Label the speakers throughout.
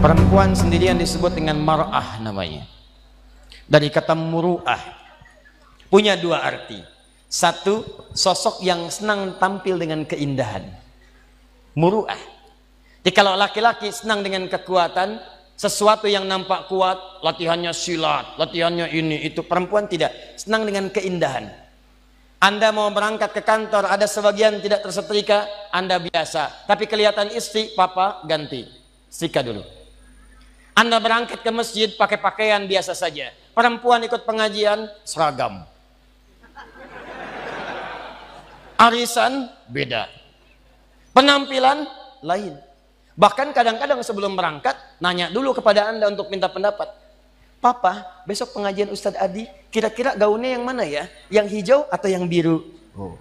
Speaker 1: Perempuan sendirian disebut dengan mar'ah namanya. Dari kata muru'ah. Punya dua arti. Satu, sosok yang senang tampil dengan keindahan. Muru'ah. Jadi kalau laki-laki senang dengan kekuatan, sesuatu yang nampak kuat, latihannya silat, latihannya ini, itu. Perempuan tidak. Senang dengan keindahan. Anda mau berangkat ke kantor, ada sebagian tidak tersetrika, Anda biasa. Tapi kelihatan istri, papa ganti. Setrika dulu. Anda berangkat ke masjid pakai pakaian biasa saja. Perempuan ikut pengajian, seragam. Arisan, beda. Penampilan, lain. Bahkan kadang-kadang sebelum berangkat, nanya dulu kepada Anda untuk minta pendapat. Papa, besok pengajian Ustadz Adi, kira-kira gaunnya yang mana ya? Yang hijau atau yang biru? Oh.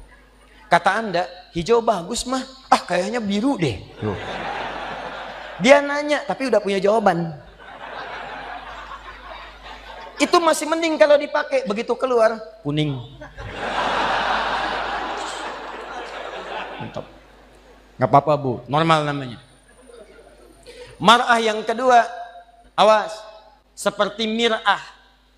Speaker 1: Kata Anda, hijau bagus mah. Ah, kayaknya biru deh. Oh. Dia nanya, tapi udah punya jawaban. Itu masih mending kalau dipakai. Begitu keluar, kuning. Mantap. Gak apa-apa bu, normal namanya. Mar'ah yang kedua, awas, seperti mir'ah.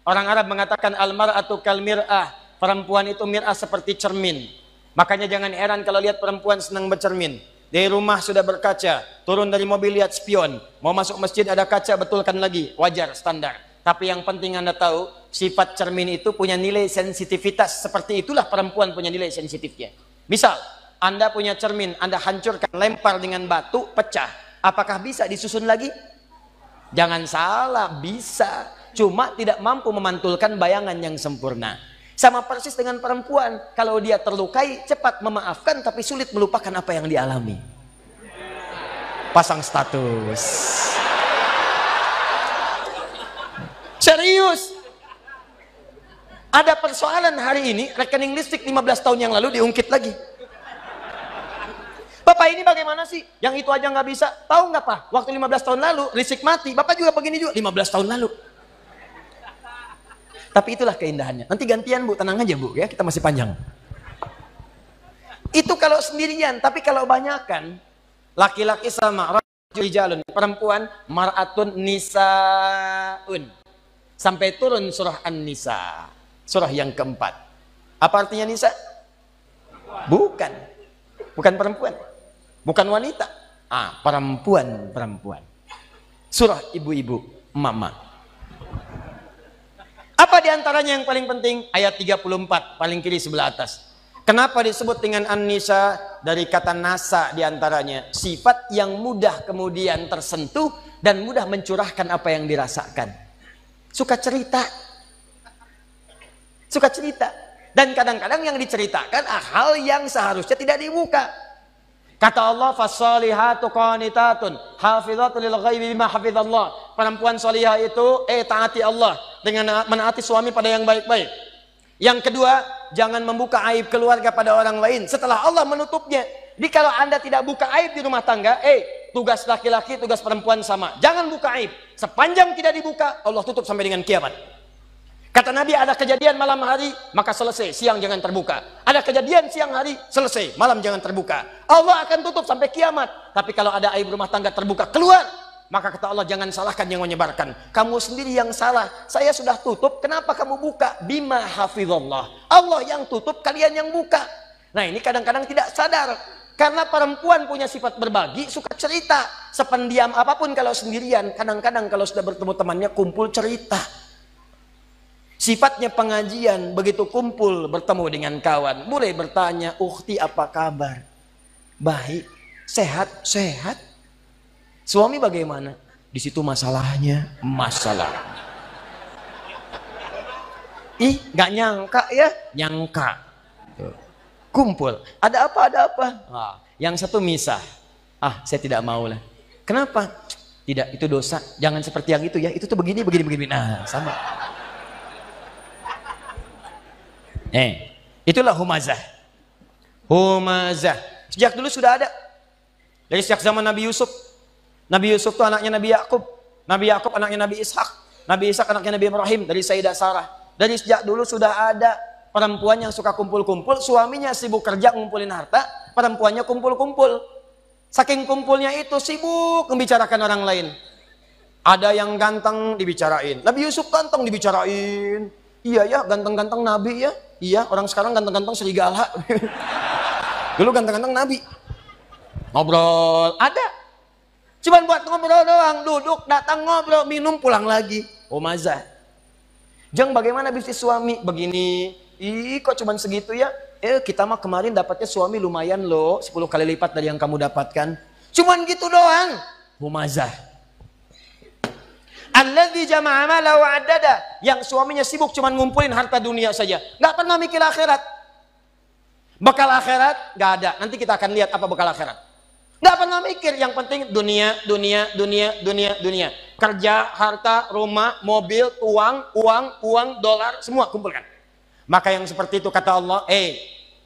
Speaker 1: Orang Arab mengatakan al-mar'atu kal mir'ah. Perempuan itu mir'ah seperti cermin. Makanya jangan heran kalau lihat perempuan senang bercermin. Dari rumah sudah berkaca, turun dari mobil lihat spion, mau masuk masjid ada kaca, betulkan lagi, wajar, standar. Tapi yang penting Anda tahu, sifat cermin itu punya nilai sensitivitas. Seperti itulah perempuan punya nilai sensitifnya. Misal, Anda punya cermin, Anda hancurkan, lempar dengan batu, pecah. Apakah bisa disusun lagi? Jangan salah, bisa. Cuma tidak mampu memantulkan bayangan yang sempurna. Sama persis dengan perempuan, kalau dia terlukai cepat memaafkan tapi sulit melupakan apa yang dialami. Pasang status. Serius. Ada persoalan hari ini, rekening listrik 15 tahun yang lalu diungkit lagi. Bapak ini bagaimana sih? Yang itu aja nggak bisa. Tahu nggak Pak? Waktu 15 tahun lalu listrik mati, Bapak juga begini juga 15 tahun lalu. Tapi itulah keindahannya. Nanti gantian bu, tenang aja bu ya, kita masih panjang. Itu kalau sendirian, tapi kalau banyakan, laki-laki sama rijalun, perempuan mar'atun nisaun. Sampai turun surah An-Nisa, surah yang keempat. Apa artinya nisa? Bukan. Bukan perempuan. Bukan wanita. Perempuan. Surah ibu-ibu, mama. Apa diantaranya yang paling penting? Ayat 34, paling kiri sebelah atas. Kenapa disebut dengan An-Nisa? Dari kata nasa diantaranya. Sifat yang mudah kemudian tersentuh dan mudah mencurahkan apa yang dirasakan. Suka cerita. Dan kadang-kadang yang diceritakan hal yang seharusnya tidak dibuka. Kata Allah, fasalihatu qanitatun hafizatun lil ghaibi bima hafizallah. Perempuan salihah itu taati Allah dengan menaati suami pada yang baik-baik. Yang kedua, jangan membuka aib keluarga pada orang lain setelah Allah menutupnya. Jadi kalau Anda tidak buka aib di rumah tangga, tugas laki-laki, tugas perempuan sama. Jangan buka aib. Sepanjang tidak dibuka, Allah tutup sampai dengan kiamat. Kata Nabi, ada kejadian malam hari, maka selesai, siang jangan terbuka. Ada kejadian siang hari, selesai, malam jangan terbuka. Allah akan tutup sampai kiamat. Tapi kalau ada aib rumah tangga terbuka, keluar. Maka kata Allah, jangan salahkan yang menyebarkan. Kamu sendiri yang salah. Saya sudah tutup, kenapa kamu buka? Bima hafizallah. Allah yang tutup, kalian yang buka. Nah ini kadang-kadang tidak sadar. Karena perempuan punya sifat berbagi, suka cerita. Sependiam apapun kalau sendirian. Kadang-kadang kalau sudah bertemu temannya, kumpul cerita. Sifatnya pengajian, begitu kumpul bertemu dengan kawan, mulai bertanya, "Ukhti apa kabar?" "Baik." "Sehat?" "Sehat." "Suami bagaimana?" "Di situ masalahnya." "Masalah." "Ih, nggak nyangka ya?" "Nyangka." Kumpul, "Ada apa? Ada apa?" Yang satu misah. Saya tidak mau lah." "Kenapa?" "Tidak, itu dosa. Jangan seperti yang itu ya. Itu tuh begini. Nah, sama. Itulah humazah. Sejak dulu sudah ada. Dari sejak zaman Nabi Yusuf. Nabi Yusuf itu anaknya Nabi Yakub. Nabi Yakub anaknya Nabi Ishak. Nabi Ishak anaknya Nabi Ibrahim. Dari Sayyidah Sarah. Dari sejak dulu sudah ada perempuan yang suka kumpul-kumpul. Suaminya sibuk kerja ngumpulin harta. Perempuannya kumpul-kumpul. Saking kumpulnya itu sibuk membicarakan orang lain. Ada yang ganteng dibicarain. Nabi Yusuf ganteng dibicarain. Iya ya, ganteng-ganteng Nabi ya. Iya, orang sekarang ganteng-ganteng serigala. Dulu ganteng-ganteng Nabi. Ngobrol, ada. Cuman buat ngobrol doang, duduk, datang ngobrol, minum, pulang lagi. Oh mazah. Jeng bagaimana bisnis suami? Begini. Ih, kok cuman segitu ya? Kita mah kemarin dapatnya suami lumayan loh, 10 kali lipat dari yang kamu dapatkan. Cuman gitu doang. Humazah. Alladzi jama'a malahu wa addada, yang suaminya sibuk cuman ngumpulin harta dunia saja, nggak pernah mikir akhirat. Bekal akhirat nggak ada. Nanti kita akan lihat apa bekal akhirat. Nggak pernah mikir, yang penting dunia. Kerja, harta, rumah, mobil, uang, dolar, semua kumpulkan. Maka yang seperti itu kata Allah,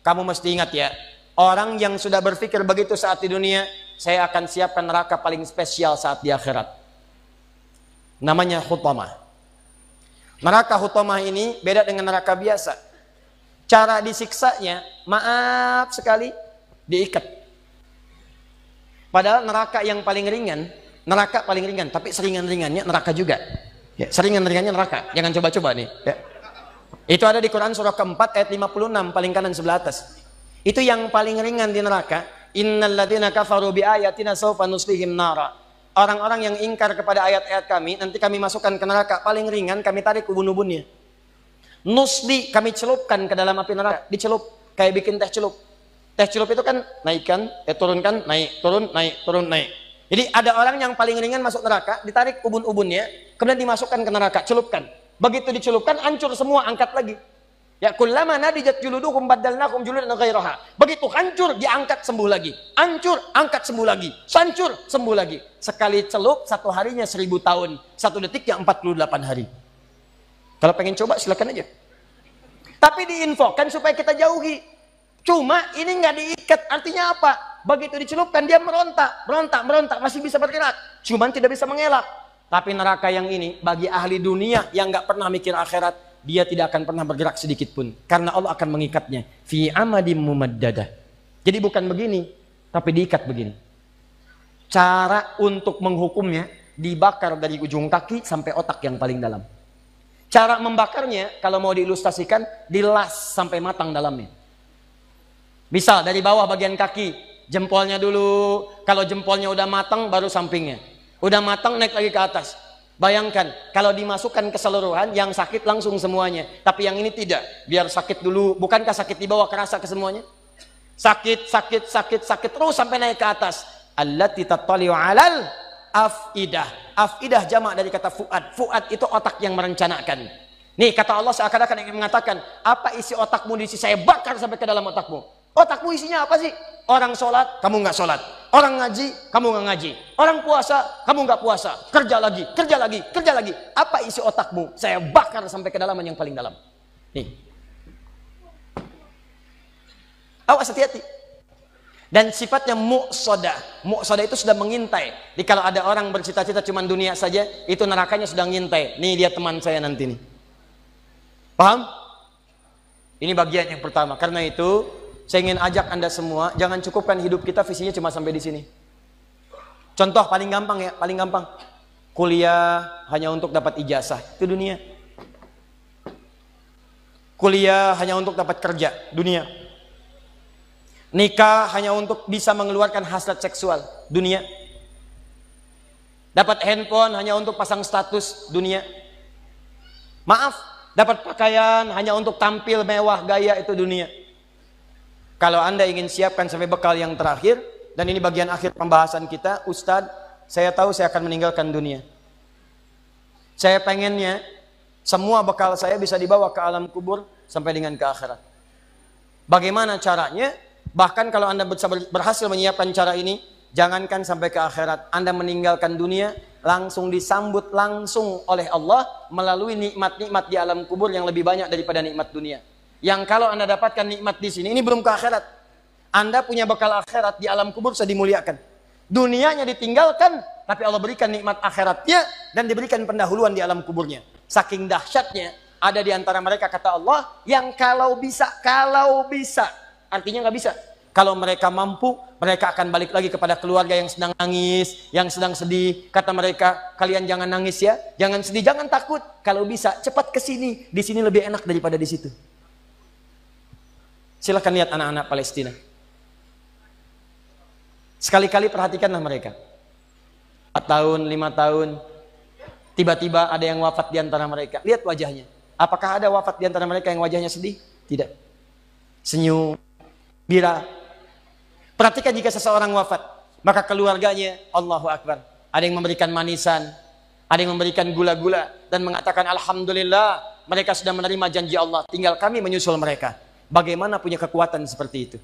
Speaker 1: kamu mesti ingat ya, orang yang sudah berpikir begitu saat di dunia, saya akan siapkan neraka paling spesial saat di akhirat. Namanya Hutamah. Neraka Hutamah ini beda dengan neraka biasa. Cara disiksanya, maaf sekali, diikat. Padahal neraka yang paling ringan, tapi seringan-ringannya neraka juga. Ya, seringan-ringannya neraka. Jangan coba-coba nih. Ya. Itu ada di Quran surah keempat ayat 56 paling kanan sebelah atas. Itu yang paling ringan di neraka. Innal ladzina kafaru bi ayatina sawfa nuslihim nara. Orang-orang yang ingkar kepada ayat-ayat kami, nanti kami masukkan ke neraka. Paling ringan kami tarik ubun-ubunnya. Nusli kami celupkan ke dalam api neraka. Dicelup kayak bikin teh celup. Teh celup itu kan naikkan, turunkan, naik, turun, naik, turun, naik. Jadi ada orang yang paling ringan masuk neraka, ditarik ubun-ubunnya, kemudian dimasukkan ke neraka, celupkan. Begitu dicelupkan, hancur semua, angkat lagi. Ya kullama nadijat juluduhum baddalnakum juludan ghairaha. Begitu hancur, diangkat sembuh lagi. Hancur, angkat sembuh lagi. Hancur, sembuh lagi. Sekali celup, 1 harinya 1000 tahun. 1 detiknya 48 hari. Kalau pengen coba silakan aja. Tapi diinfokan supaya kita jauhi. Cuma ini nggak diikat, artinya apa? Begitu dicelupkan dia merontak, masih bisa bergerak. Cuman tidak bisa mengelak. Tapi neraka yang ini bagi ahli dunia yang nggak pernah mikir akhirat, dia tidak akan pernah bergerak sedikit pun, karena Allah akan mengikatnya fi amadim mumaddadah. Jadi bukan begini, tapi diikat begini. Cara untuk menghukumnya, dibakar dari ujung kaki sampai otak yang paling dalam. Cara membakarnya kalau mau diilustrasikan, dilas sampai matang dalamnya. Misal dari bawah bagian kaki, jempolnya dulu. Kalau jempolnya udah matang, baru sampingnya. Udah matang, naik lagi ke atas. Bayangkan, kalau dimasukkan keseluruhan, yang sakit langsung semuanya. Tapi yang ini tidak, biar sakit dulu. Bukankah sakit di bawah kerasa ke semuanya? Sakit, terus sampai naik ke atas. Allati tattali'u 'alal afidah. Afidah jamak dari kata fuad. Fuad itu otak yang merencanakan. Nih, kata Allah seakan-akan ingin mengatakan, apa isi otakmu di sini? Saya bakar sampai ke dalam otakmu. Otakmu isinya apa sih? Orang sholat, kamu nggak sholat. Orang ngaji, kamu nggak ngaji. Orang puasa, kamu nggak puasa. Kerja lagi. Apa isi otakmu? Saya bakar sampai kedalaman yang paling dalam. Nih. Awas hati-hati. Dan sifatnya muqsadah. Muqsadah itu sudah mengintai. Jadi kalau ada orang bercita-cita cuma dunia saja, itu nerakanya sudah ngintai. Nih dia teman saya nanti nih. Paham? Ini bagian yang pertama. Karena itu saya ingin ajak Anda semua, jangan cukupkan hidup kita visinya cuma sampai di sini. Contoh paling gampang ya, paling gampang. Kuliah hanya untuk dapat ijazah, itu dunia. Kuliah hanya untuk dapat kerja, dunia. Nikah hanya untuk bisa mengeluarkan hasrat seksual, dunia. Dapat handphone hanya untuk pasang status, dunia. Maaf, dapat pakaian hanya untuk tampil mewah gaya, itu dunia. Kalau Anda ingin siapkan sampai bekal yang terakhir, dan ini bagian akhir pembahasan kita, Ustadz, saya tahu saya akan meninggalkan dunia. Saya pengennya semua bekal saya bisa dibawa ke alam kubur sampai dengan ke akhirat. Bagaimana caranya? Bahkan kalau Anda berhasil menyiapkan cara ini, jangankan sampai ke akhirat, Anda meninggalkan dunia, langsung disambut langsung oleh Allah melalui nikmat-nikmat di alam kubur yang lebih banyak daripada nikmat dunia. Yang kalau Anda dapatkan nikmat di sini, ini belum ke akhirat. Anda punya bekal akhirat di alam kubur sudah dimuliakan. Dunianya ditinggalkan, tapi Allah berikan nikmat akhiratnya dan diberikan pendahuluan di alam kuburnya. Saking dahsyatnya, ada di antara mereka kata Allah yang kalau bisa, artinya nggak bisa. Kalau mereka mampu, Mereka akan balik lagi kepada keluarga yang sedang nangis, yang sedang sedih. Kata mereka, kalian jangan nangis ya, jangan sedih, jangan takut. Kalau bisa, cepat ke sini. Di sini lebih enak daripada di situ. Silahkan lihat anak-anak Palestina. Sekali-kali perhatikanlah mereka. 4 tahun, 5 tahun, tiba-tiba ada yang wafat di antara mereka. Lihat wajahnya. Apakah ada wafat di antara mereka yang wajahnya sedih? Tidak. Senyum, bira. Perhatikan jika seseorang wafat, maka keluarganya, Allahu Akbar, ada yang memberikan manisan, ada yang memberikan gula-gula, dan mengatakan Alhamdulillah, mereka sudah menerima janji Allah, tinggal kami menyusul mereka. Bagaimana punya kekuatan seperti itu?